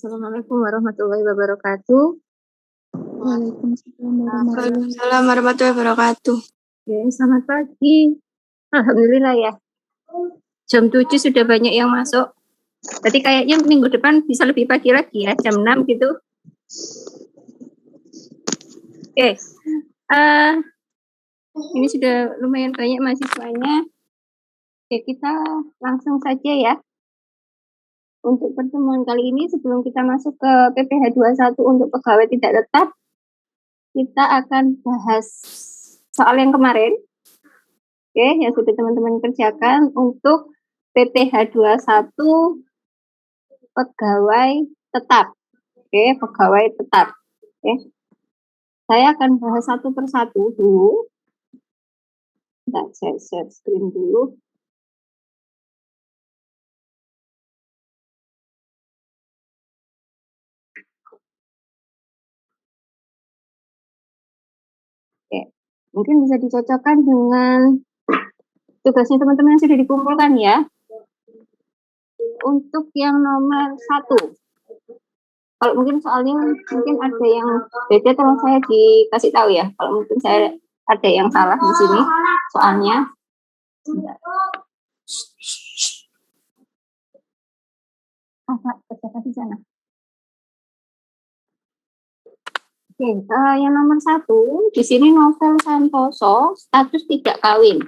Assalamualaikum warahmatullahi wabarakatuh. Waalaikumsalam warahmatullahi wabarakatuh. Ya, selamat pagi. Alhamdulillah ya. Jam 7 sudah banyak yang masuk. Berarti kayaknya minggu depan bisa lebih pagi lagi ya, jam 6 gitu. Oke. Ini sudah lumayan banyak mahasiswanya. Oke, kita langsung saja ya. Untuk pertemuan kali ini, sebelum kita masuk ke PPh 21 untuk pegawai tidak tetap, kita akan bahas soal yang kemarin. Oke, yang sudah teman-teman kerjakan untuk PPh 21 pegawai tetap. Oke, pegawai tetap. Oke. Saya akan bahas satu persatu dulu. Saya share screen dulu. Oke, mungkin bisa dicocokkan dengan tugasnya teman-teman yang sudah dikumpulkan ya. Untuk yang nomor 1. Kalau mungkin soalnya mungkin ada yang beda, tolong saya dikasih tahu ya. Kalau mungkin saya ada yang salah di sini soalnya. Apa di sana? Oke, yang nomor 1 di sini Novel Santoso status tidak kawin.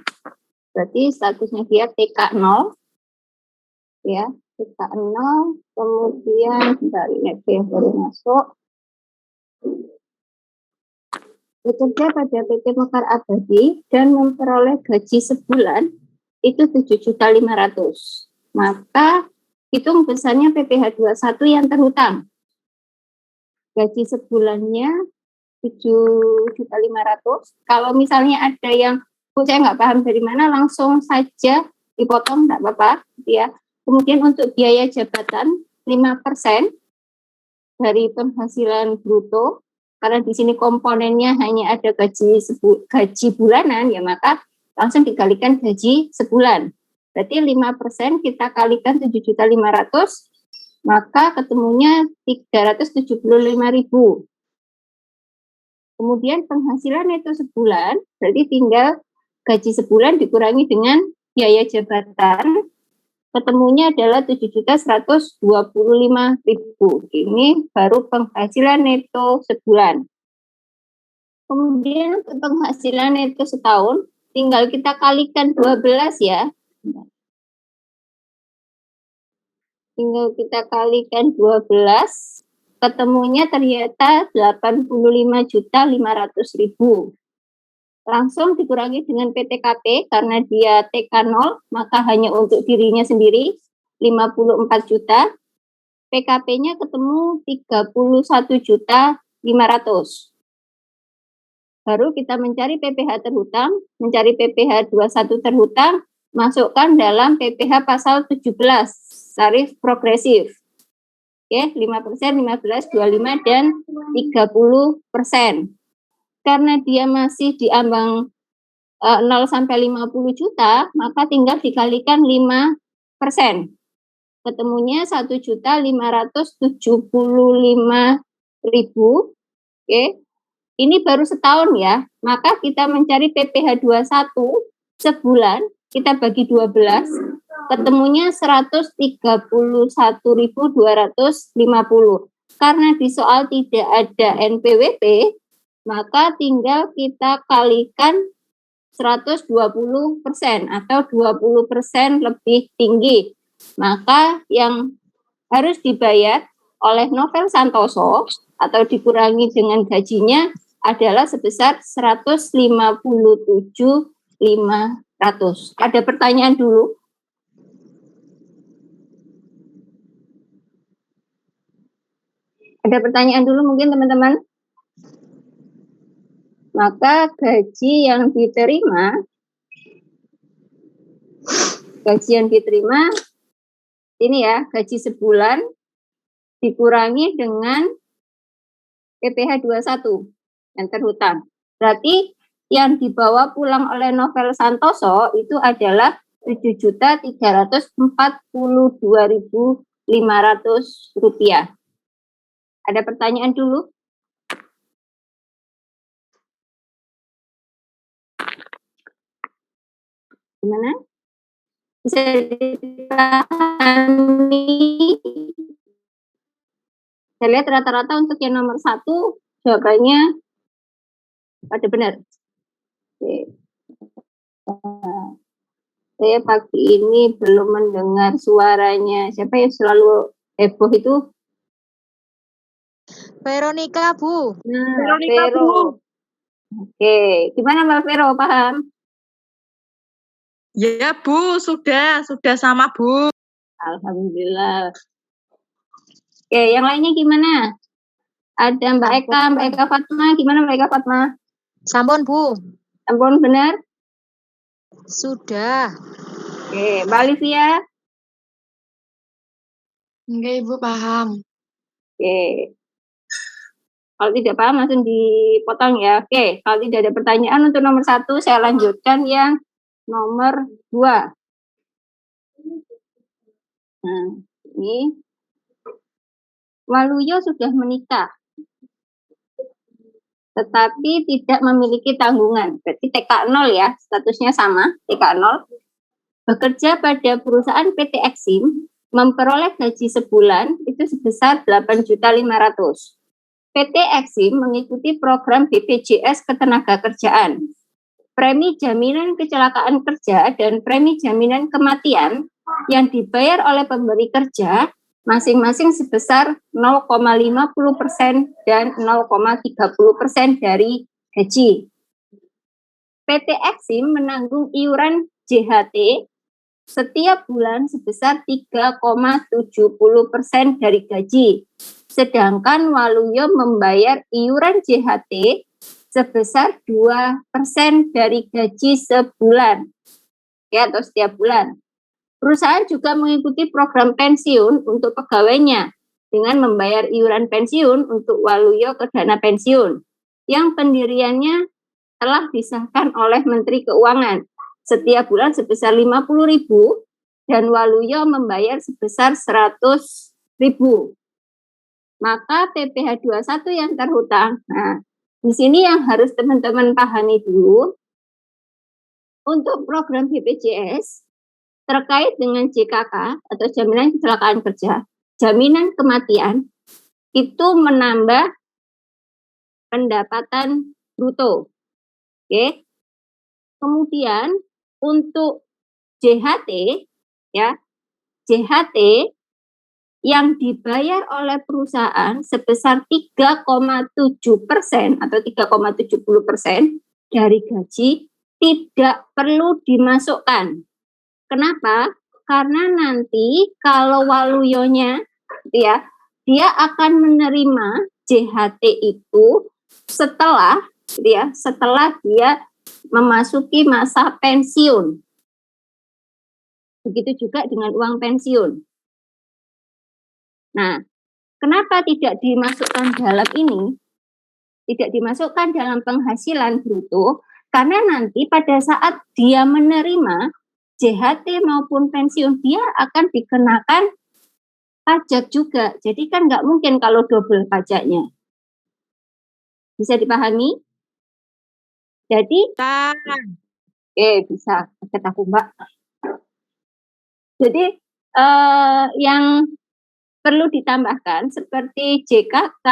Berarti statusnya dia TK0, ya, TK0. Kemudian dari NP yang baru masuk. Bekerja pada PT Mekar Abadi dan memperoleh gaji sebulan itu 7.500.000. Maka hitung besarnya PPh 21 yang terhutang. Gaji sebulannya 7.500.000. Kalau misalnya ada yang saya nggak paham dari mana, langsung saja dipotong, nggak apa-apa, ya. Kemudian untuk biaya jabatan 5% dari penghasilan bruto, karena di sini komponennya hanya ada gaji bulanan, ya maka langsung dikalikan gaji sebulan. Berarti 5% kita kalikan 7.500.000, maka ketemunya 375.000. Kemudian penghasilan itu sebulan, berarti tinggal gaji sebulan dikurangi dengan biaya jabatan, ketemunya adalah 7.125.000. Ini baru penghasilan neto sebulan. Kemudian untuk penghasilan neto setahun, tinggal kita kalikan 12 ya. Tinggal kita kalikan 12, ketemunya ternyata 85.500.000. Langsung dikurangi dengan PTKP karena dia TK0, maka hanya untuk dirinya sendiri 54 juta. PKP-nya ketemu 31.500.000. Baru kita mencari PPh terhutang, mencari PPh 21 terhutang, masukkan dalam PPh pasal 17, tarif progresif. Oke, 5%, 15, 25, dan 30%. Karena dia masih di ambang 0 sampai 50 juta, maka tinggal dikalikan 5%. Ketemunya 1.575.000. Oke. Ini baru setahun ya. Maka kita mencari PPh 21 sebulan, kita bagi 12, ketemunya 131.250. Karena di soal tidak ada NPWP, maka tinggal kita kalikan 120% atau 20% lebih tinggi. Maka yang harus dibayar oleh Novel Santoso atau dikurangi dengan gajinya adalah sebesar 157.500. Ada pertanyaan dulu? Ada pertanyaan dulu mungkin teman-teman? Maka gaji yang diterima ini ya, gaji sebulan dikurangi dengan PPh 21 yang terhutang. Berarti yang dibawa pulang oleh Novel Santoso itu adalah 7.342.500 rupiah. Ada pertanyaan dulu? Gimana? Bisa dipahami? Saya lihat rata-rata untuk yang nomor 1 jawabannya pada benar. Oke. Saya pagi ini belum mendengar suaranya. Siapa yang selalu heboh itu? Veronica, Bu. Nah, Veronica, Vero. Bu. Oke, gimana Mbak Vero, paham? Ya, Bu, sudah sama, Bu. Alhamdulillah. Oke, yang lainnya gimana? Ada Mbak Eka Fatma. Gimana Mbak Eka Fatma? Sampun, Bu. Sampun benar? Sudah. Oke, Mbak Olivia? Enggak, Ibu paham. Oke. Kalau tidak paham langsung dipotong ya. Oke, kalau tidak ada pertanyaan untuk nomor 1, saya lanjutkan yang nomor 2. Nah, ini Waluyo sudah menikah, tetapi tidak memiliki tanggungan. Berarti TK0 ya, statusnya sama, TK0. Bekerja pada perusahaan PT Exim, memperoleh gaji sebulan itu sebesar 8.500.000. PT Exim mengikuti program BPJS Ketenagakerjaan. Premi jaminan kecelakaan kerja dan premi jaminan kematian yang dibayar oleh pemberi kerja masing-masing sebesar 0,50% dan 0,30% dari gaji. PT Exim menanggung iuran JHT setiap bulan sebesar 3,70% dari gaji. Sedangkan Waluyo membayar iuran JHT sebesar 2% dari gaji sebulan. Ya, atau setiap bulan. Perusahaan juga mengikuti program pensiun untuk pegawainya dengan membayar iuran pensiun untuk Waluyo ke dana pensiun yang pendiriannya telah disahkan oleh Menteri Keuangan setiap bulan sebesar 50.000 dan Waluyo membayar sebesar 100.000. Maka PPh 21 yang terhutang. Nah, di sini yang harus teman-teman pahami dulu untuk program BPJS terkait dengan JKK atau jaminan kecelakaan kerja, jaminan kematian itu menambah pendapatan bruto. Oke. Kemudian untuk JHT ya, JHT yang dibayar oleh perusahaan sebesar 3,7% atau 3,70% dari gaji tidak perlu dimasukkan. Kenapa? Karena nanti kalau Waluyonya ya, dia akan menerima JHT itu setelah dia memasuki masa pensiun. Begitu juga dengan uang pensiun. Nah, kenapa tidak dimasukkan dalam ini? Tidak dimasukkan dalam penghasilan bruto, karena nanti pada saat dia menerima JHT maupun pensiun, dia akan dikenakan pajak juga. Jadi kan nggak mungkin kalau double pajaknya. Bisa dipahami? Jadi, bisa. Kata aku, Mbak. Jadi, yang perlu ditambahkan seperti JKK,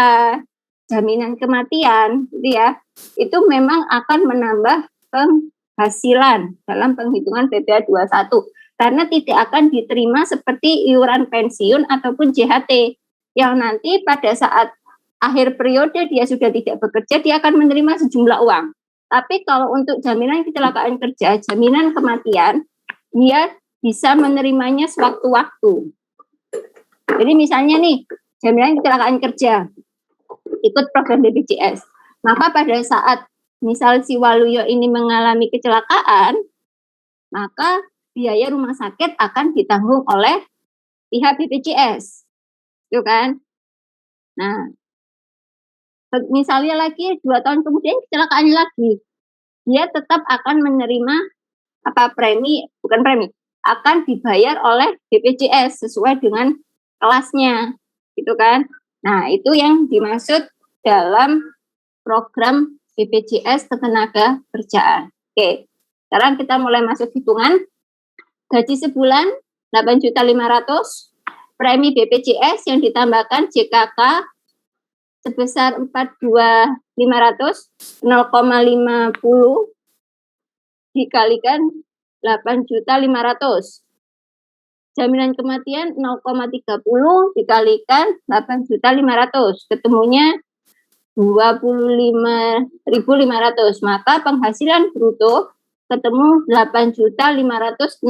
jaminan kematian, gitu ya, itu memang akan menambah penghasilan dalam penghitungan PPh 21 karena tidak akan diterima seperti iuran pensiun ataupun JHT yang nanti pada saat akhir periode dia sudah tidak bekerja, dia akan menerima sejumlah uang. Tapi kalau untuk jaminan kecelakaan kerja, jaminan kematian, dia bisa menerimanya sewaktu-waktu. Jadi misalnya nih, jaminan kecelakaan kerja, ikut program BPJS. Maka pada saat misal si Waluyo ini mengalami kecelakaan, maka biaya rumah sakit akan ditanggung oleh pihak BPJS. Itu kan? Nah, misalnya lagi 2 tahun kemudian kecelakaannya lagi, dia tetap akan menerima akan dibayar oleh BPJS sesuai dengan kelasnya, gitu kan? Nah, itu yang dimaksud dalam program BPJS Ketenagakerjaan. Oke, sekarang kita mulai masuk hitungan. Gaji sebulan 8.500.000, premi BPJS yang ditambahkan JKK sebesar 42.500, 0,50 dikalikan 8.500.000. Jaminan kematian 0,30 dikalikan 8.500.000. Ketemunya 25.500. Maka penghasilan bruto ketemu 8.568.000.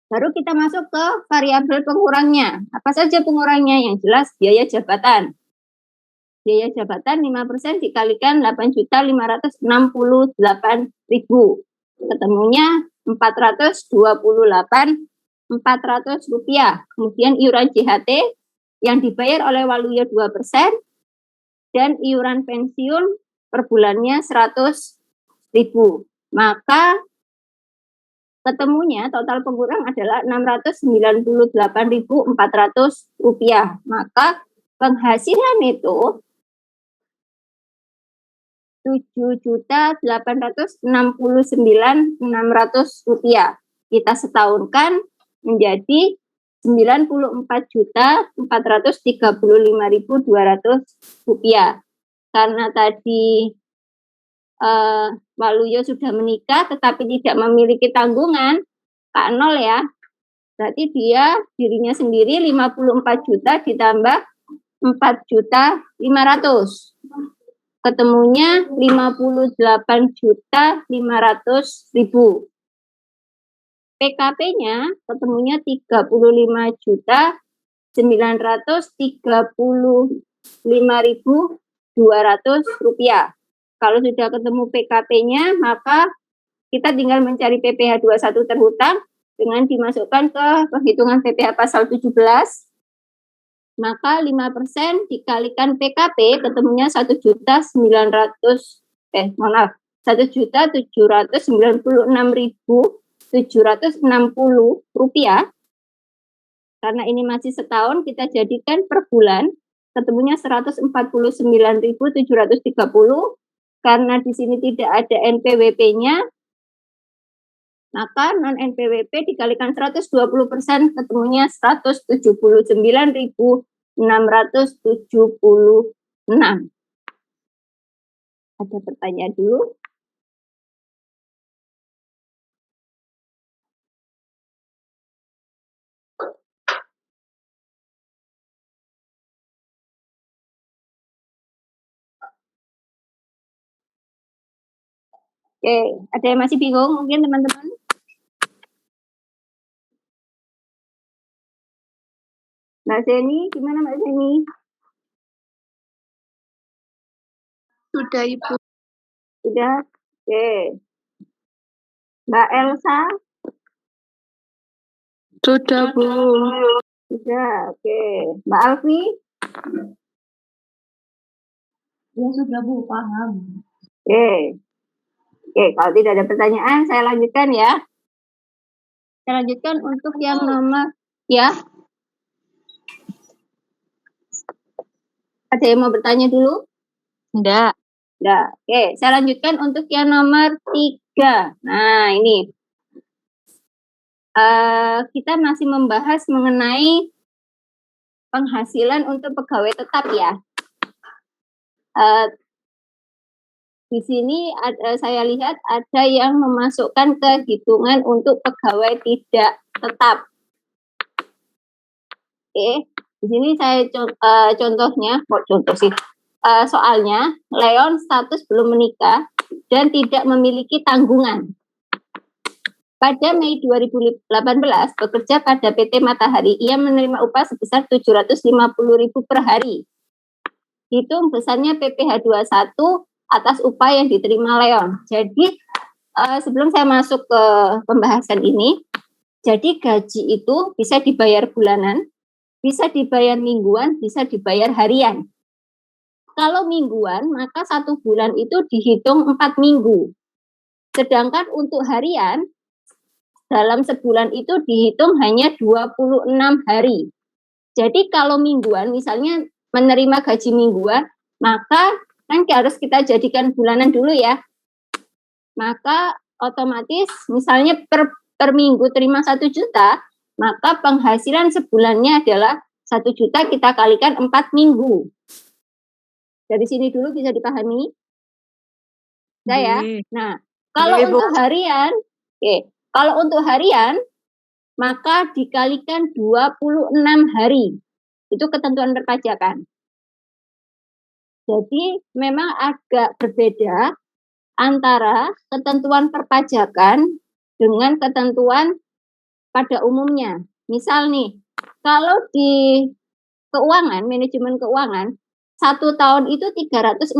Baru kita masuk ke variabel pengurangnya. Apa saja pengurangnya? Yang jelas biaya jabatan. Biaya jabatan 5% dikalikan 8.568.000. Ketemunya 428.400 rupiah. Kemudian iuran JHT yang dibayar oleh Waluyo 2% dan iuran pensiun per bulannya 100.000. Maka ketemunya total pengurang adalah 698.400 rupiah. Maka penghasilan itu 7.869.600 rupiah. Kita setahunkan menjadi 94.435.200 rupiah. Karena tadi Waluyo sudah menikah tetapi tidak memiliki tanggungan, Kak Nol ya. Berarti dirinya sendiri 54 juta ditambah 4.500.000. Ketemunya 58.500.000. PKP-nya ketemunya 35.935.200 rupiah. Kalau sudah ketemu PKP-nya, maka kita tinggal mencari PPh 21 terhutang dengan dimasukkan ke penghitungan PPh pasal 17. Maka 5% dikalikan PKP ketemunya 1.796.760 rupiah. Karena ini masih setahun, kita jadikan per bulan ketemunya 149.730. Karena di sini tidak ada NPWP-nya, maka non NPWP dikalikan 120% ketemunya 179.676. Ada pertanyaan dulu? Oke, ada yang masih bingung mungkin teman-teman? Mbak Zeni, gimana Mbak Zeni? Sudah, Ibu. Sudah? Oke. Mbak Elsa? Sudah, Bu. Sudah, oke. Mbak Alfi? Ya sudah Bu, paham. Oke. Oke, kalau tidak ada pertanyaan, saya lanjutkan ya. Saya lanjutkan untuk yang nomor, ya. Ada yang mau bertanya dulu? Enggak. Nah, oke, saya lanjutkan untuk yang nomor 3. Nah, ini. Kita masih membahas mengenai penghasilan untuk pegawai tetap ya. Di sini saya lihat ada yang memasukkan ke hitungan untuk pegawai tidak tetap. Oke, di sini saya contohnya, soalnya Leon status belum menikah dan tidak memiliki tanggungan. Pada Mei 2018 bekerja pada PT Matahari, ia menerima upah sebesar 750.000 per hari. Hitung besarnya PPh 21 atas upah yang diterima Leon. Jadi sebelum saya masuk ke pembahasan ini, jadi gaji itu bisa dibayar bulanan, bisa dibayar mingguan, bisa dibayar harian. Kalau mingguan, maka 1 bulan itu dihitung 4 minggu. Sedangkan untuk harian, dalam sebulan itu dihitung hanya 26 hari. Jadi kalau mingguan, misalnya menerima gaji mingguan, maka kan harus kita jadikan bulanan dulu ya. Maka otomatis misalnya per minggu terima 1 juta, maka penghasilan sebulannya adalah 1 juta kita kalikan 4 minggu. Dari sini dulu bisa dipahami? Saya. Nah, kalau untuk harian, kalau untuk harian, maka dikalikan 26 hari. Itu ketentuan perpajakan. Jadi memang agak berbeda antara ketentuan perpajakan dengan ketentuan pada umumnya. Misal nih, kalau di keuangan, manajemen keuangan, 1 tahun itu 365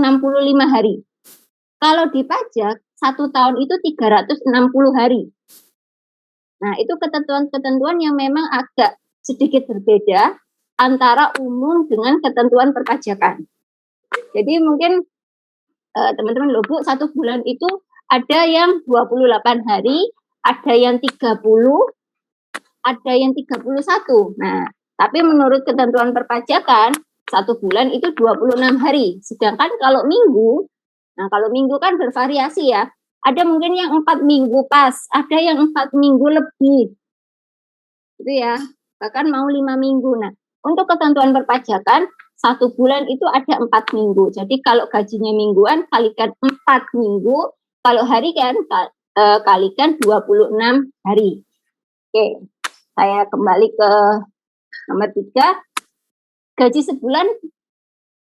hari. Kalau di pajak, 1 tahun itu 360 hari. Nah, itu ketentuan-ketentuan yang memang agak sedikit berbeda antara umum dengan ketentuan perpajakan. Jadi mungkin teman-teman loh Bu, 1 bulan itu ada yang 28 hari, ada yang 30, ada yang 31. Nah, tapi menurut ketentuan perpajakan, 1 bulan itu 26 hari. Sedangkan kalau minggu, nah kalau minggu kan bervariasi ya. Ada mungkin yang 4 minggu pas, ada yang 4 minggu lebih. Itu ya, bahkan mau 5 minggu. Nah, untuk ketentuan perpajakan, 1 bulan itu ada 4 minggu. Jadi kalau gajinya mingguan, kalikan 4 minggu. Kalau hari kan, kalikan 26 hari. Oke, saya kembali ke nomor 3. Gaji sebulan,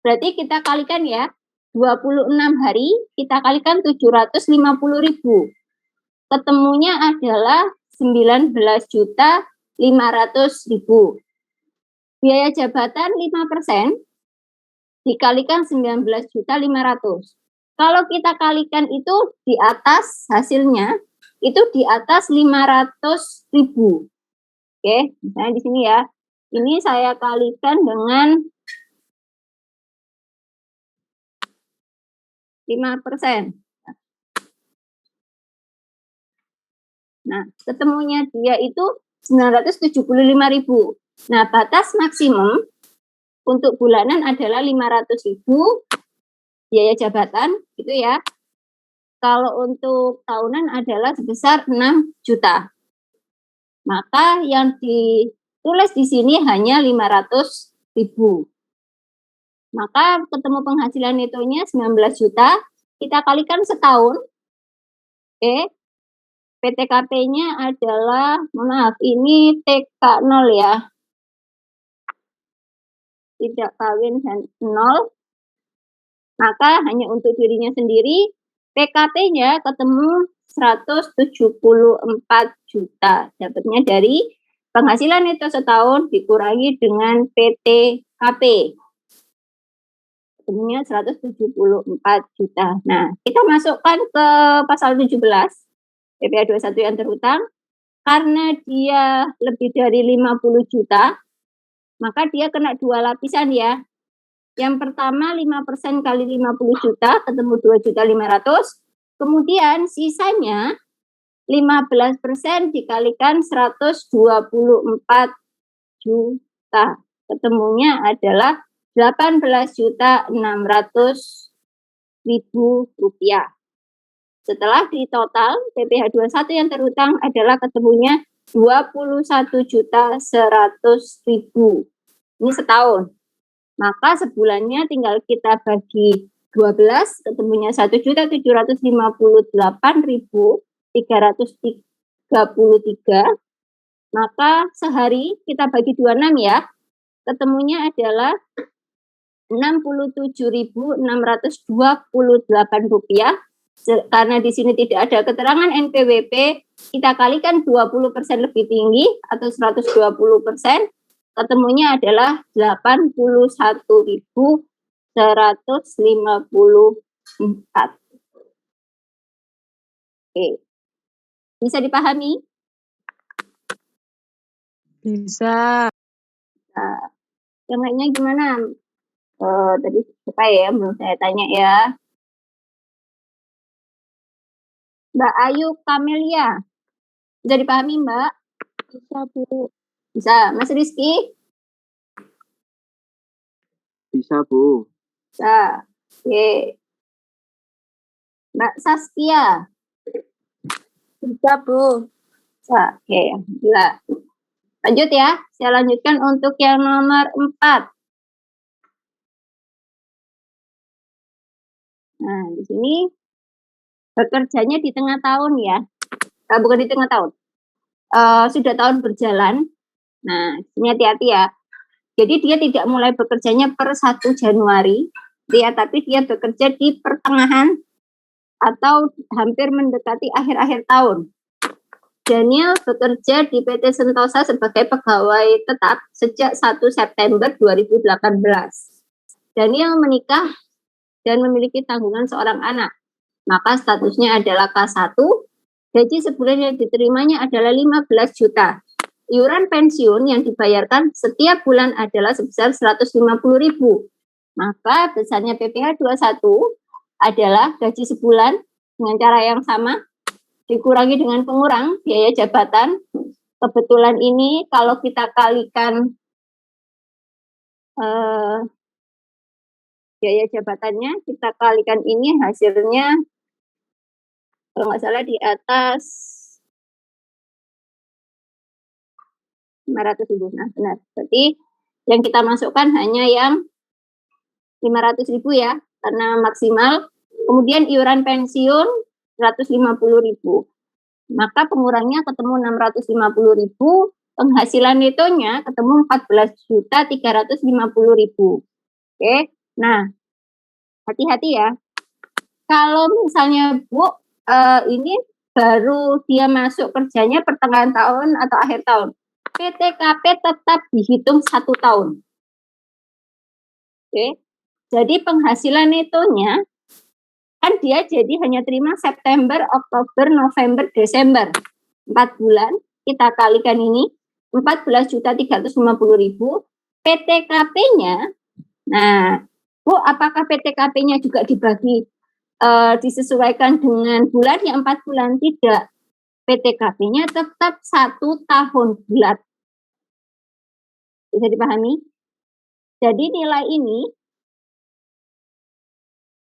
berarti kita kalikan ya. 26 hari, kita kalikan 750.000. Ketemunya adalah 19.500.000. Biaya jabatan 5% dikalikan 19.500. Kalau kita kalikan itu di atas hasilnya, itu di atas 500.000. Oke, misalnya di sini ya. Ini saya kalikan dengan 5%. Nah, ketemunya dia itu 975.000. Nah, batas maksimum untuk bulanan adalah 500.000 biaya jabatan, gitu ya. Kalau untuk tahunan adalah sebesar 6 juta. Maka yang ditulis di sini hanya 500.000. Maka ketemu penghasilan netonya 19 juta, kita kalikan setahun. Oke. PTKP-nya adalah, maaf, ini TK 0 ya. Tidak kawin dan 0. Maka hanya untuk dirinya sendiri, PKP-nya ketemu 174 juta. Dapatnya dari penghasilan neto setahun dikurangi dengan PTKP. Ketemunya 174 juta. Nah, kita masukkan ke pasal 17, PPh 21 yang terhutang. Karena dia lebih dari 50 juta, maka dia kena 2 lapisan ya. Yang pertama 5% kali 50 juta, ketemu 2.500.000. Kemudian sisanya 15% dikalikan 124 juta. Ketemunya adalah 18.600.000 rupiah. Setelah di total, PPh 21 yang terhutang adalah ketemunya 21.100.000. Ini setahun. Maka sebulannya tinggal kita bagi 12, ketemunya 1.758.333. Maka sehari kita bagi 26 ya. Ketemunya adalah 67.628 rupiah. Karena di sini tidak ada keterangan NPWP, kita kalikan 20% lebih tinggi atau 120%, ketemunya adalah 81.154. Oke. Bisa dipahami? Bisa. Nah, yang lainnya gimana? Tadi siapa ya? Belum saya tanya ya. Mbak Ayu Kamelia. Bisa dipahami, Mbak? Bisa, Bu. Bisa. Mas Rizky? Bisa, Bu. Bisa. Oke. Mbak Saskia. Bisa, Bu. Bisa. Oke, alhamdulillah. Lanjut ya. Saya lanjutkan untuk yang nomor 4. Nah, di sini bekerjanya di tengah tahun ya. Bukan di tengah tahun. Sudah tahun berjalan. Nah, ini hati-hati ya. Jadi dia tidak mulai bekerjanya per 1 Januari, ya, tapi dia bekerja di pertengahan atau hampir mendekati akhir-akhir tahun. Daniel bekerja di PT Sentosa sebagai pegawai tetap sejak 1 September 2018. Daniel menikah dan memiliki tanggungan seorang anak. Maka statusnya adalah K1. Gaji sebulan yang diterimanya adalah 15 juta. Iuran pensiun yang dibayarkan setiap bulan adalah sebesar 150.000. Maka besarnya PPh 21 adalah gaji sebulan dengan cara yang sama dikurangi dengan pengurang biaya jabatan. Kebetulan ini kalau kita kalikan biaya jabatannya, kita kalikan ini hasilnya kalau nggak salah di atas 500.000. Nah, benar. Berarti yang kita masukkan hanya yang 500.000 ya, karena maksimal. Kemudian iuran pensiun 150.000. Maka pengurangnya ketemu 650.000, penghasilan netonya ketemu 14.350.000. Oke. Nah, hati-hati ya. Kalau misalnya Bu, ini baru dia masuk kerjanya pertengahan tahun atau akhir tahun, PTKP tetap dihitung 1 tahun. Oke. Jadi penghasilan netonya kan dia jadi hanya terima September, Oktober, November, Desember. 4 bulan kita kalikan ini 14.350.000. PTKP-nya, nah Bu, apakah PTKP-nya juga dibagi disesuaikan dengan bulan yang 4 bulan? Tidak. PTKP-nya tetap 1 tahun bulat. Bisa dipahami? Jadi nilai ini,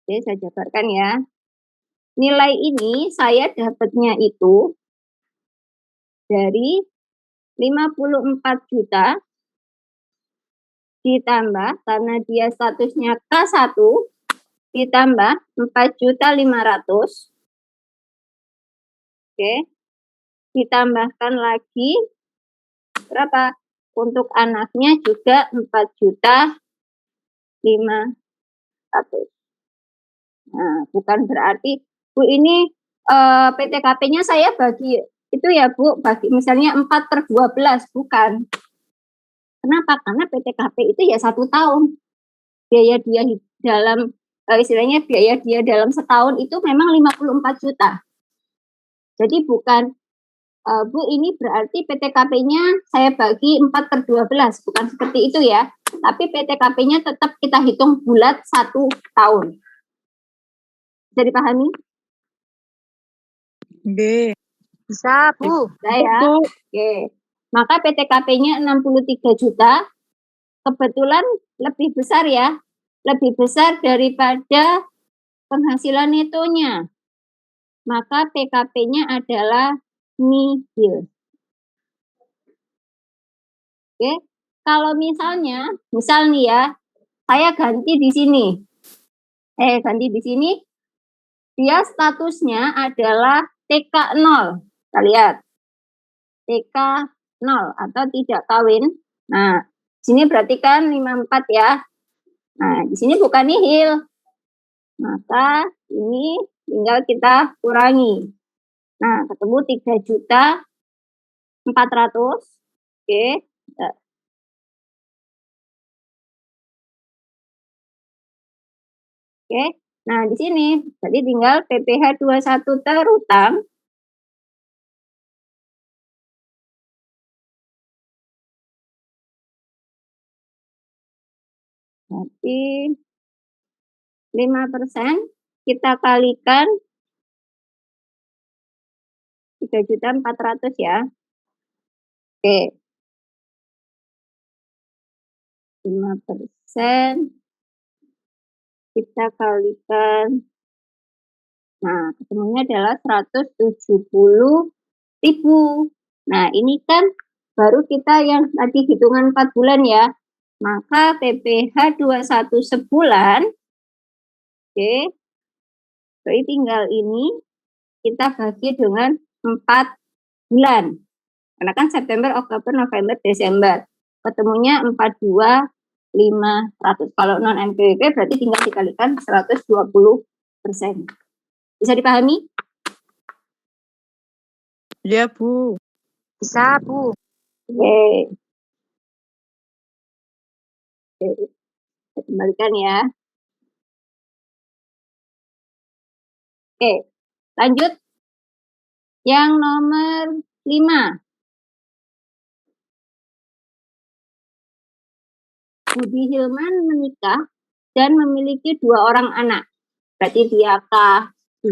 oke, saya jabarkan ya. Nilai ini saya dapatnya itu dari 54 juta ditambah karena dia statusnya K1 ditambah 4.500.000. Oke. Ditambahkan lagi berapa? Untuk anaknya juga 4.500.000. Nah, bukan berarti Bu ini PTKP-nya saya bagi itu ya Bu, bagi misalnya 4/12, bukan. Kenapa? Karena PTKP itu ya 1 tahun. Biaya dia dalam istilahnya biaya dia dalam setahun itu memang 54 juta. Jadi bukan Bu ini berarti PTKP-nya saya bagi 4/12, bukan seperti itu ya. Tapi PTKP-nya tetap kita hitung bulat 1 tahun. Bisa dipahami? B. Bisa, Bu. Bisa ya? Oke. Maka PTKP-nya 63 juta. Kebetulan lebih besar ya. Lebih besar daripada penghasilan netonya. Maka PKP-nya adalah nihil. Oke. Kalau misalnya, misal nih ya, saya ganti di sini. Ganti di sini. Dia statusnya adalah TK0. Kita lihat. TK0 atau tidak kawin. Nah, sini berarti kan 54 ya. Nah, di sini bukan nihil. Maka ini tinggal kita kurangi. Nah, ketemu 3.400.000. Oke. Oke. Nah, di sini jadi tinggal PPh 21 terutang berarti 5% kita kalikan 3.400.000 ya. Oke. 5% kita kalikan. Nah, ketemunya adalah 170.000. Nah, ini kan baru kita yang tadi hitungan 4 bulan ya. Maka PPh 21 sebulan, oke, berarti tinggal ini kita bagi dengan 4 bulan. Karena kan September, Oktober, November, Desember. Ketemunya 42.500. Kalau non NPWP berarti tinggal dikalikan 120%. Bisa dipahami? Ya, Bu. Bisa, Bu. Oke. Oke. Kita kembalikan ya. Oke. Lanjut. Yang nomor 5. Budi Hilman menikah dan memiliki 2 orang anak. Berarti dia K2,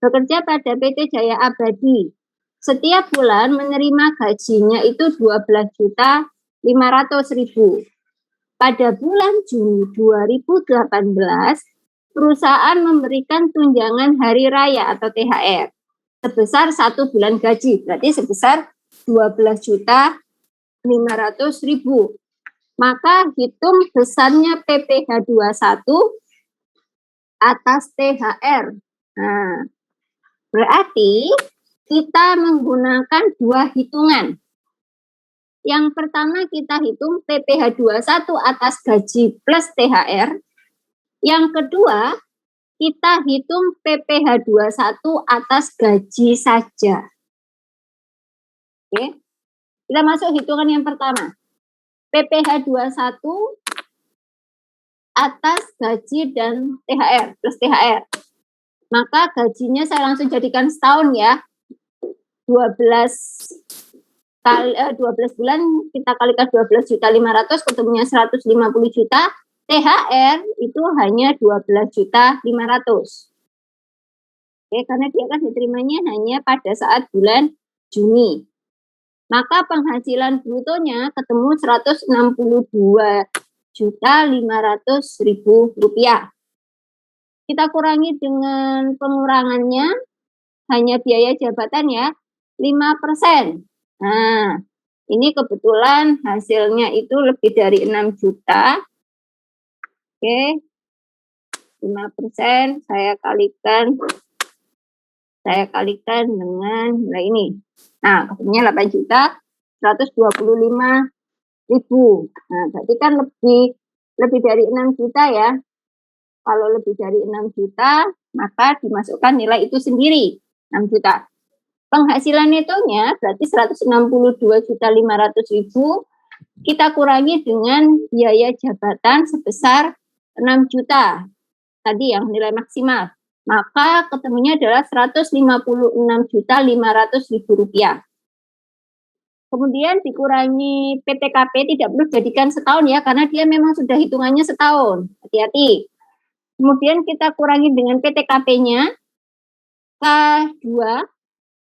bekerja pada PT Jaya Abadi. Setiap bulan menerima gajinya itu 12.500.000. Pada bulan Juni 2018, perusahaan memberikan tunjangan hari raya atau THR sebesar 1 bulan gaji, berarti sebesar 12.500.000. Maka hitung besarnya PPh 21 atas THR. Nah, berarti kita menggunakan 2 hitungan. Yang pertama kita hitung PPh 21 atas gaji plus THR. Yang kedua, kita hitung PPh 21 atas gaji saja. Oke. Kita masuk hitungan yang pertama. PPh 21 atas gaji dan THR plus THR. Maka gajinya saya langsung jadikan setahun ya. 12 bulan kita kalikan 12.500.000 ketemunya 150 juta. THR itu hanya 12.500.000. Oke, karena dia kan diterimanya hanya pada saat bulan Juni. Maka penghasilan brutonya ketemu 162.500.000 rupiah. Kita kurangi dengan pengurangannya hanya biaya jabatan ya, 5%. Nah, ini kebetulan hasilnya itu lebih dari 6 juta. Oke, 5% saya kalikan dengan nilai ini. Nah, ketemunya 8.125.000. Nah, berarti kan lebih dari 6 juta ya. Kalau lebih dari 6 juta, maka dimasukkan nilai itu sendiri, 6 juta. Penghasilan netonya berarti 162.500.000 kita kurangi dengan biaya jabatan sebesar 6 juta. Tadi yang nilai maksimal. Maka ketemunya adalah 156.500.000 rupiah. Kemudian dikurangi PTKP, tidak perlu jadikan setahun ya, karena dia memang sudah hitungannya setahun. Hati-hati. Kemudian kita kurangi dengan PTKP-nya K2.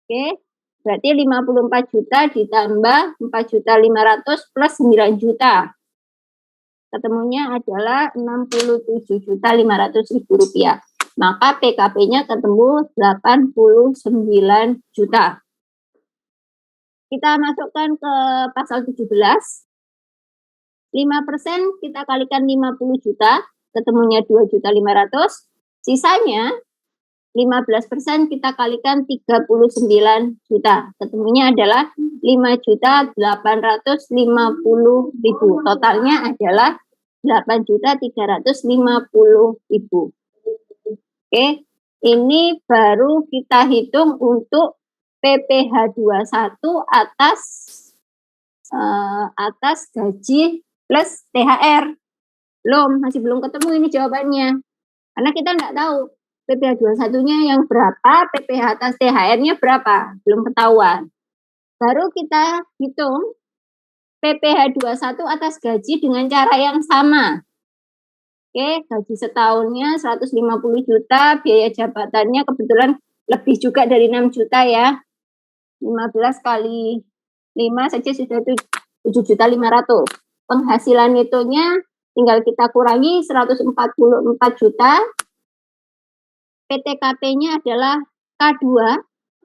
Oke, berarti 54 juta ditambah 4.500.000 plus 9 juta. Ketemunya adalah 67.500.000 rupiah. Maka PKP-nya ketemu 89 juta. Kita masukkan ke pasal 17. 5% kita kalikan 50 juta, ketemunya 2.500.000. Sisanya 15% kita kalikan 39 juta. Ketemunya adalah 5.850.000. Totalnya adalah 8.350.000. Oke, ini baru kita hitung untuk PPh 21 atas gaji plus THR. Masih belum ketemu ini jawabannya. Karena kita nggak tahu PPh 21-nya yang berapa, PPh atas THR-nya berapa, belum ketahuan. Baru kita hitung PPh 21 atas gaji dengan cara yang sama. Oke, gaji setahunnya 150 juta, biaya jabatannya kebetulan lebih juga dari 6 juta ya. 15 kali 5 saja sudah 7.500.000. Penghasilan netonya tinggal kita kurangi 144 juta. PTKP-nya adalah K2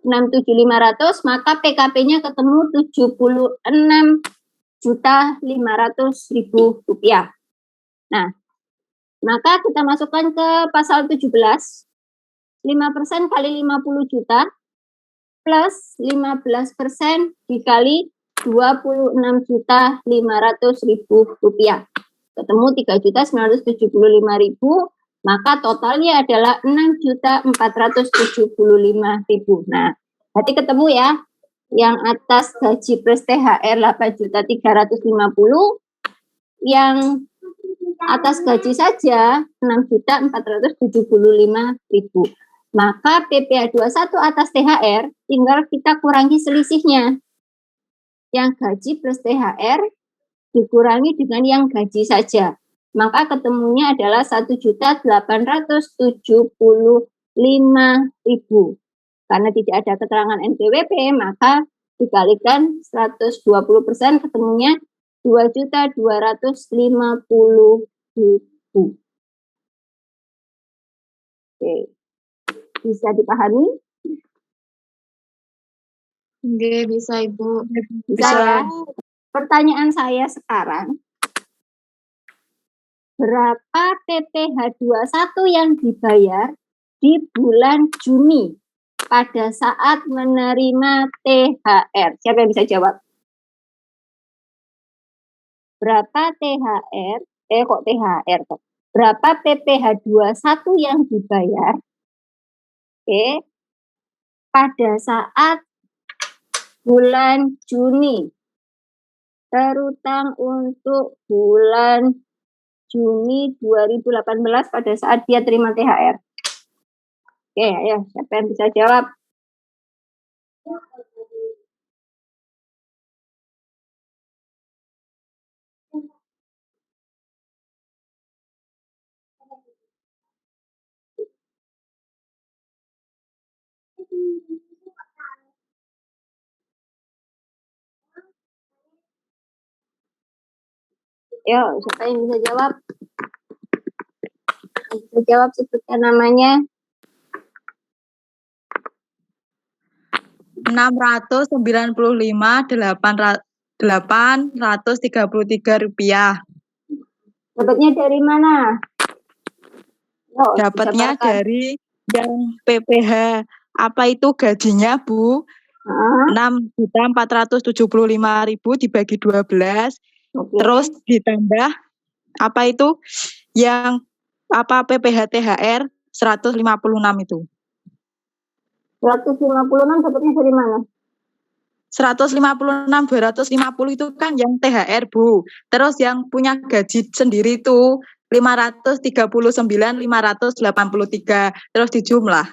67500, maka PKP-nya ketemu 76.500.000 rupiah. Nah, maka kita masukkan ke pasal 17. 5% kali 50 juta plus 15% dikali 26.500.000 rupiah. Ketemu 3.975.000, maka totalnya adalah 6.475.000. Nah, berarti ketemu ya, yang atas gaji plus THR 8.350.000, yang atas gaji saja 6.475.000. Maka PPh 21 atas THR tinggal kita kurangi selisihnya. Yang gaji plus THR dikurangi dengan yang gaji saja. Maka ketemunya adalah 1.875.000. Karena tidak ada keterangan NPWP, maka dikalikan 120%, ketemunya 2.250.000. Oke. Bisa dipahami? Oke, bisa Ibu. Bisa ya? Pertanyaan saya sekarang, berapa PPh 21 yang dibayar di bulan Juni pada saat menerima THR? Siapa yang bisa jawab? Berapa THR? Kok THR kok? Berapa PPh 21 yang dibayar? Pada saat bulan Juni. Terutang untuk bulan Juni 2018 pada saat dia terima THR. Oke, ayo, siapa yang bisa jawab? Yo, siapa yang bisa jawab? Bisa jawab, sebutkan namanya. 695.833 rupiah. Dapatnya dari mana? Yo, Dapatnya dijabarkan. dari yang PPh apa itu gajinya, Bu? 6.475.000 dibagi 12. Oke. Terus ditambah apa itu yang apa PPh THR 156 itu. 156 dapatnya dari mana? 156, 250 itu kan yang THR, Bu. Terus yang punya gaji sendiri itu 539.583. Terus dijumlah.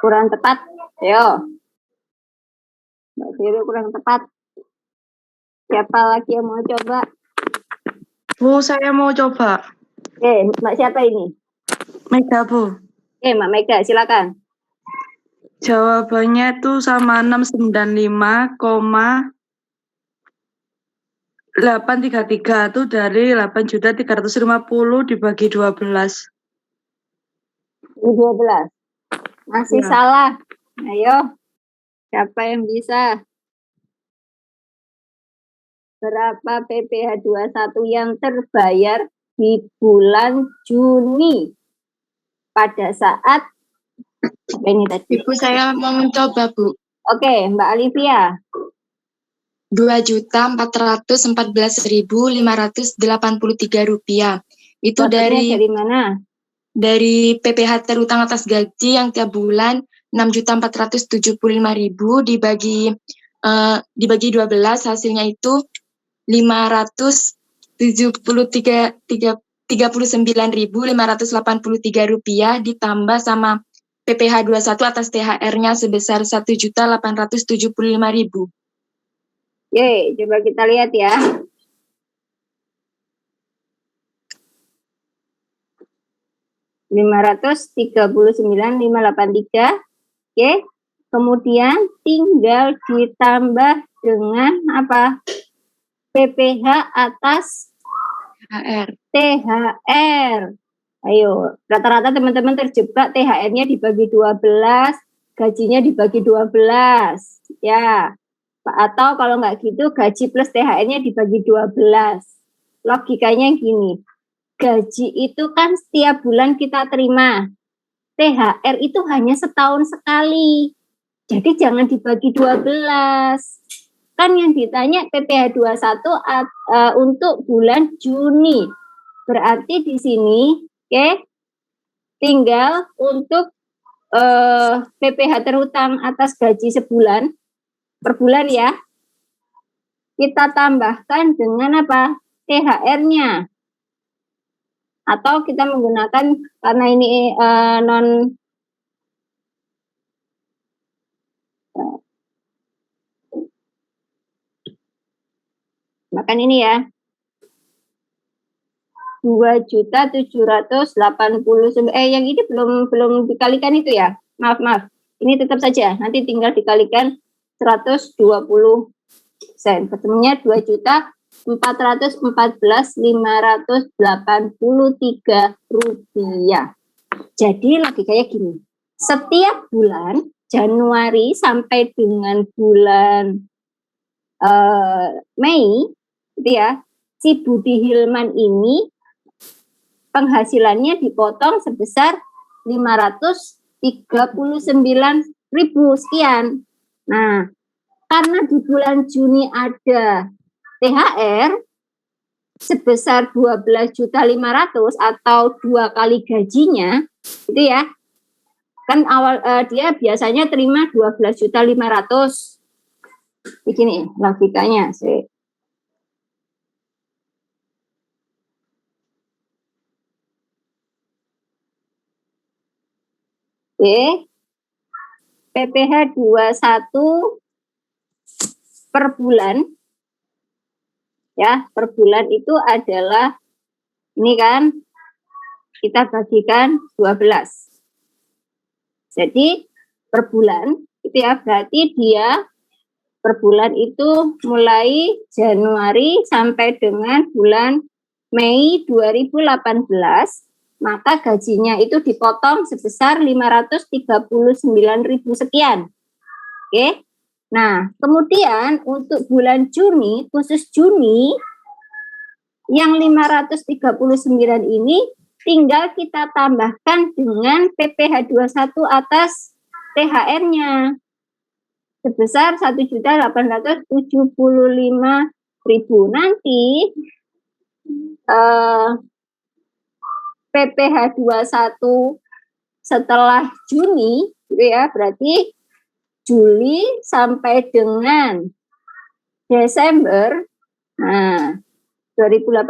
Kurang tepat. Yo. Mbak Siri kurang tepat. Siapa lagi yang mau coba? Bu, saya mau coba. Mbak siapa ini? Mega, Bu. Mbak Mega, silakan. Jawabannya itu sama 695,833 itu dari 8.350 dibagi 12. 12. Masih Ya. salah. Ayo. Siapa yang bisa? Berapa PPh 21 yang terbayar di bulan Juni pada saat ini tadi? Ibu, saya mau mencoba, Bu. Oke, Mbak Alivia. 2.414.583 rupiah. Itu Dapatnya dari mana? Dari PPh terutang atas gaji yang tiap bulan 6.475.000 dibagi 12, hasilnya itu 539.583 rupiah ditambah sama PPh 21 atas THR-nya sebesar 1.875.000. Coba kita lihat ya. Rp539.583. Kemudian tinggal ditambah dengan apa? PPh atas THR. THR. Ayo, rata-rata teman-teman terjebak THR-nya dibagi 12, gajinya dibagi 12. Ya. Atau kalau nggak gitu, gaji plus THR-nya dibagi 12. Logikanya gini, gaji itu kan setiap bulan kita terima. THR itu hanya setahun sekali. Jadi jangan dibagi 12. Kan yang ditanya PPh 21 untuk bulan Juni. Berarti di sini, oke, tinggal untuk PPh terutang atas gaji sebulan, per bulan ya, kita tambahkan dengan apa? THR-nya. Atau kita menggunakan, karena ini non makan ini ya, 2.780.000. Yang ini belum dikalikan itu ya. Maaf. Ini tetap saja. Nanti tinggal dikalikan 120 sen. Ketemunya 2.414.583 rupiah. Jadi logikanya gini. Setiap bulan Januari sampai dengan bulan Mei, gitu ya, si Budi Hilman ini penghasilannya dipotong sebesar 539.000 sekian. Nah, karena di bulan Juni ada THR sebesar 12.500.000 atau 2 kali gajinya, itu ya. Kan awal dia biasanya terima 12.500.000. Begini logikanya sih. Oke. PPh 21 per bulan. Ya, per bulan itu adalah ini kan kita bagikan 12. Jadi per bulan itu ya berarti dia per bulan itu mulai Januari sampai dengan bulan Mei 2018, maka gajinya itu dipotong sebesar 539.000 sekian. Oke. Nah, kemudian untuk bulan Juni, khusus Juni, yang 539 ini tinggal kita tambahkan dengan PPh 21 atas THR-nya sebesar 1.875.000. Nanti PPh 21 setelah Juni, gitu ya, berarti Juli sampai dengan Desember 2018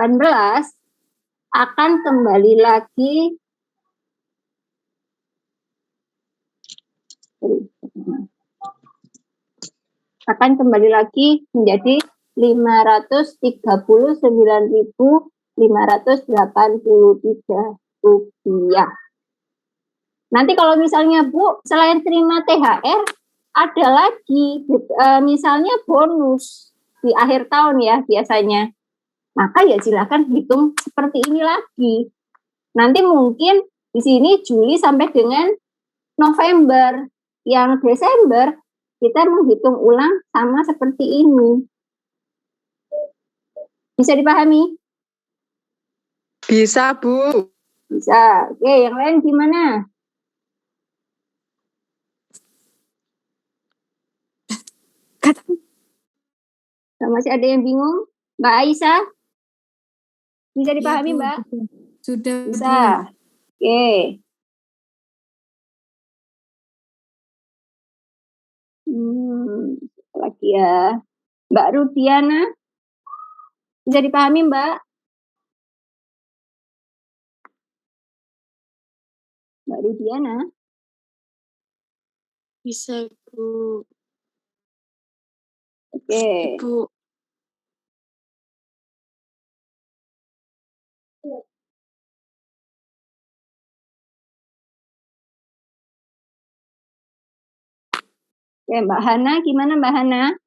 akan kembali lagi menjadi 539.583 rupiah. Nanti kalau misalnya Bu, selain terima THR, ada lagi misalnya bonus di akhir tahun ya biasanya. Maka ya silakan hitung seperti ini lagi. Nanti mungkin di sini Juli sampai dengan November. Yang Desember kita menghitung ulang sama seperti ini. Bisa dipahami? Bisa, Bu. Bisa. Oke, yang lain gimana? Masih ada yang bingung? Mbak Aisyah? Bisa dipahami, Bu, Mbak? sudah, Bisa. Bu. Oke. Lagi ya. Mbak Rudiana? Bisa dipahami, Mbak? Mbak Rudiana? Bisa, Bu. Oke. Bu. Oke, Mbak Hana, gimana Mbak Hana?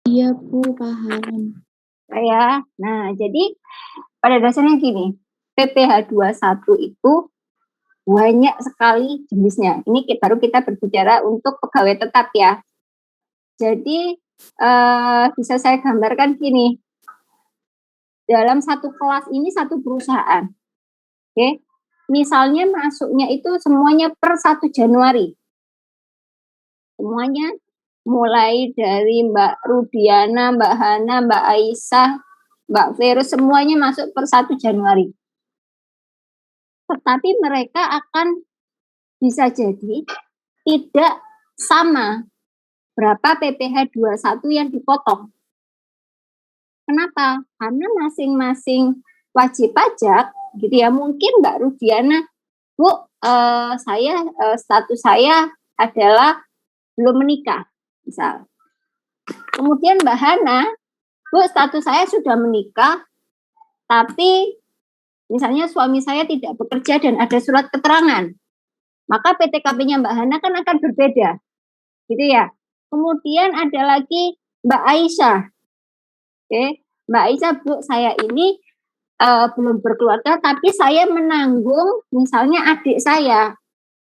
Iya, Bu, paham. Ya. Nah, jadi pada dasarnya gini, PPh 21 itu banyak sekali jenisnya. Ini baru kita berbicara untuk pegawai tetap ya. Jadi bisa saya gambarkan gini, dalam satu kelas ini satu perusahaan, oke? Misalnya masuknya itu semuanya per 1 Januari. Semuanya mulai dari Mbak Rudiana, Mbak Hana, Mbak Aisyah, Mbak Vero, semuanya masuk per 1 Januari. Tetapi mereka akan bisa jadi tidak sama berapa PPh 21 yang dipotong. Kenapa? Karena masing-masing wajib pajak gitu ya. Mungkin Mbak Rudiana, Bu, status saya adalah belum menikah, misal. Kemudian Mbak Hana, Bu, status saya sudah menikah, tapi misalnya suami saya tidak bekerja dan ada surat keterangan. Maka PTKP-nya Mbak Hana kan akan berbeda. Gitu ya. Kemudian ada lagi Mbak Aisyah. Oke, Mbak Aisyah, Bu, saya ini belum berkeluarga, tapi saya menanggung misalnya adik saya.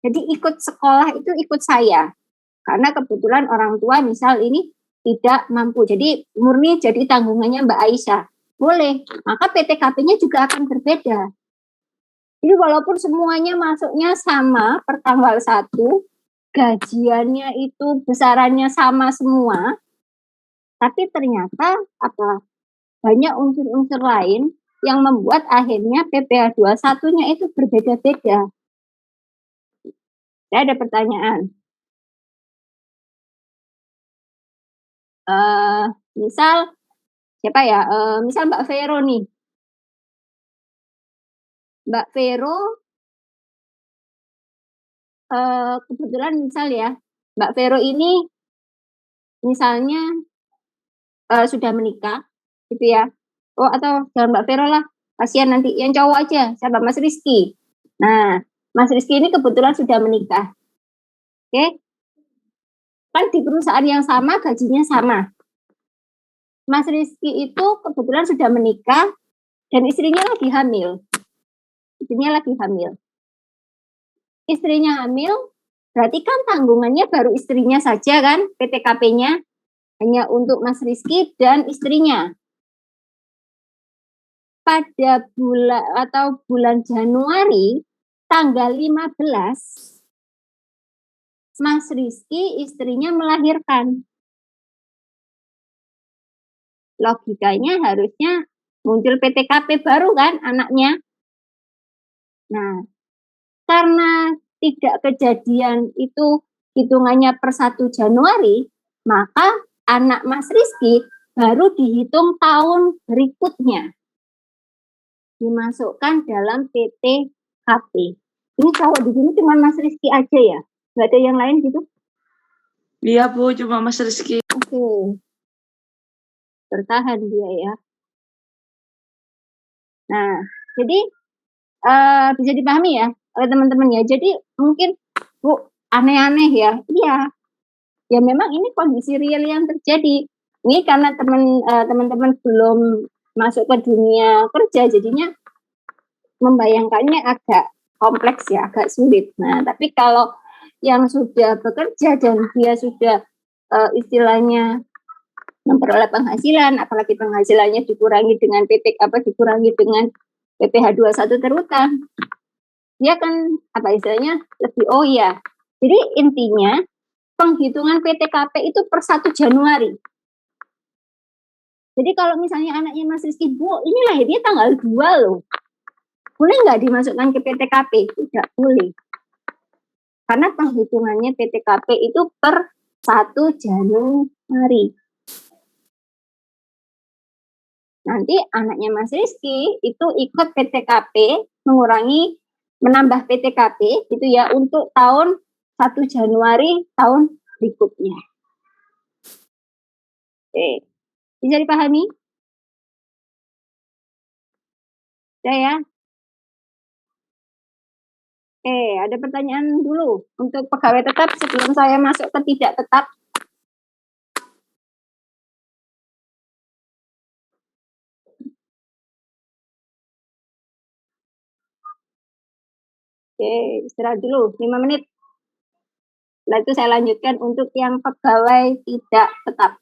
Jadi ikut sekolah itu ikut saya. Karena kebetulan orang tua misal ini tidak mampu. Jadi murni jadi tanggungannya Mbak Aisyah. Boleh, maka PTKP-nya juga akan berbeda. Jadi walaupun semuanya masuknya sama per tanggal 1, gajiannya itu besarannya sama semua, tapi ternyata banyak unsur-unsur lain yang membuat akhirnya PPh 21-nya itu berbeda-beda. Saya ada pertanyaan. Misal siapa ya? Misal Mbak Vero nih. Mbak Vero kebetulan misal ya, Mbak Vero ini misalnya sudah menikah gitu ya. Oh, atau jangan Mbak Vero lah, kasihan nanti yang cowok aja, siapa, Mas Rizky. Nah, Mas Rizky ini kebetulan sudah menikah. Oke? Kan di perusahaan yang sama, gajinya sama. Mas Rizky itu kebetulan sudah menikah dan istrinya lagi hamil. Istrinya hamil, berarti kan tanggungannya baru istrinya saja kan, PTKP-nya hanya untuk Mas Rizky dan istrinya. Pada bulan Januari tanggal 15, Mas Rizky istrinya melahirkan. Logikanya harusnya muncul PTKP baru kan anaknya. Nah, karena tidak kejadian itu hitungannya per 1 Januari, maka anak Mas Rizky baru dihitung tahun berikutnya. Dimasukkan dalam PTKP. Ini kalau di sini cuma Mas Rizky aja ya? Nggak ada yang lain gitu? Iya, Bu, cuma Mas Rizky. Oke. Bertahan dia ya. Nah, jadi bisa dipahami ya oleh teman-teman ya. Jadi mungkin, Bu, aneh-aneh ya. Iya. Ya memang ini kondisi real yang terjadi. Ini karena teman-teman belum masuk ke dunia kerja, jadinya membayangkannya agak kompleks ya, agak sulit. Nah, tapi kalau yang sudah bekerja dan dia sudah istilahnya memperoleh penghasilan, apalagi penghasilannya dikurangi dengan dikurangi dengan PPh 21 terutama, dia kan istilahnya lebih ya. Jadi intinya penghitungan PTKP itu per 1 Januari. Jadi kalau misalnya anaknya Mas Rizky, Bu, ini lahirnya tanggal 2 loh. Boleh nggak dimasukkan ke PTKP? Tidak boleh. Karena penghitungannya PTKP itu per 1 Januari. Nanti anaknya Mas Rizky itu ikut PTKP, menambah PTKP gitu ya untuk tahun 1 Januari tahun berikutnya. Oke. Bisa dipahami? Saya. Ada pertanyaan dulu untuk pegawai tetap sebelum saya masuk ke tidak tetap. Oke, istirahat dulu 5 menit. Setelah itu saya lanjutkan untuk yang pegawai tidak tetap.